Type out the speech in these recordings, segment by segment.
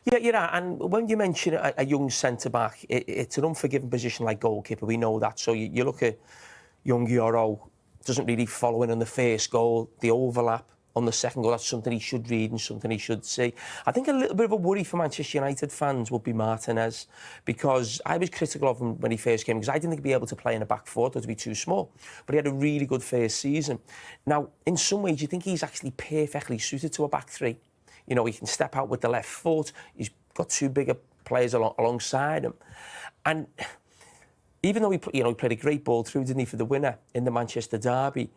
Yeah, you're right. And when you mention a young centre-back, it's an unforgiving position like goalkeeper. We know that. So you look at young Euro, doesn't really follow in on the first goal, the overlap on the second goal. That's something he should read and something he should see. I think a little bit of a worry for Manchester United fans would be Martinez, because I was critical of him when he first came, because I didn't think he'd be able to play in a back four, thought he'd be too small. But he had a really good first season. Now, in some ways, you think he's actually perfectly suited to a back three. You know, he can step out with the left foot. He's got two bigger players alongside him. And even though he played a great ball through, didn't he, for the winner in the Manchester derby,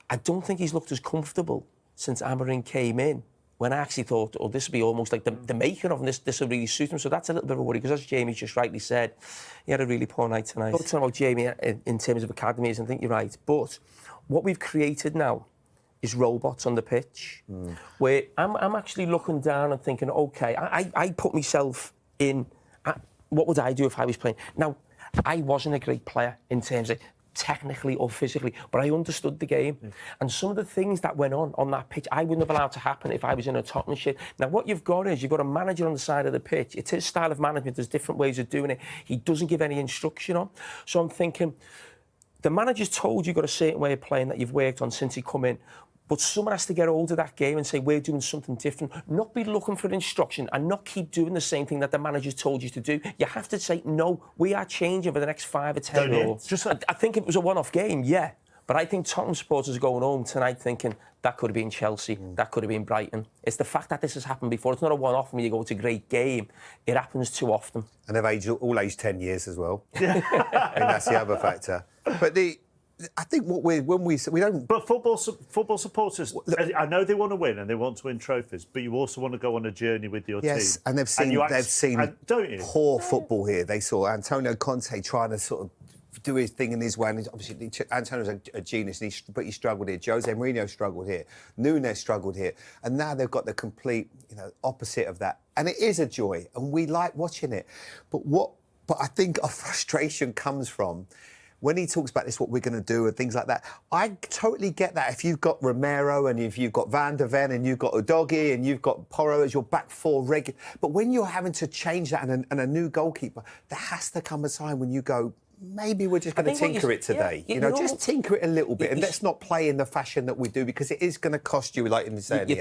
I don't think he's looked as comfortable since Amorim came in, when I actually thought, oh, this would be almost like the making of him. This will really suit him. So that's a little bit of a worry, because as Jamie just rightly said, he had a really poor night tonight. I'm talking about Jamie in terms of academies, and I think you're right. But what we've created now is robots on the pitch, where I'm actually looking down and thinking, OK, I put myself in, what would I do if I was playing? Now, I wasn't a great player in terms of technically or physically, but I understood the game. And some of the things that went on that pitch, I wouldn't have allowed to happen if I was in a Tottenham shirt. Now, what you've got is, you've got a manager on the side of the pitch. It's his style of management. There's different ways of doing it. He doesn't give any instruction on. So I'm thinking, the manager's told you've got a certain way of playing that you've worked on since he come in, but someone has to get hold of that game and say, we're doing something different. Not be looking for instruction and not keep doing the same thing that the manager's told you to do. You have to say, no, we are changing for the next 5 or 10 years. I think it was a one-off game, yeah. But I think Tottenham supporters are going home tonight thinking, that could have been Chelsea, that could have been Brighton. It's the fact that this has happened before. It's not a one-off when you go, it's a great game. It happens too often. And they've all aged 10 years as well. And that's the other factor. But I think we don't. But football supporters, I know they want to win and they want to win trophies, but you also want to go on a journey with your team. Yes, and they've seen don't you? Poor football here. They saw Antonio Conte trying to sort of do his thing in his way. And obviously, Antonio's a genius, but he struggled here. Jose Mourinho struggled here. Nunes struggled here, and now they've got the complete, opposite of that. And it is a joy, and we like watching it. But I think our frustration comes from, when he talks about this, what we're going to do and things like that, I totally get that. If you've got Romero and if you've got Van der Ven and you've got Udogie and you've got Porro as your back four regular, but when you're having to change that and a new goalkeeper, there has to come a time when you go, maybe we're just going to tinker it today. Yeah, just tinker it a little bit and let's not play in the fashion that we do, because it is going to cost you, like in the saying.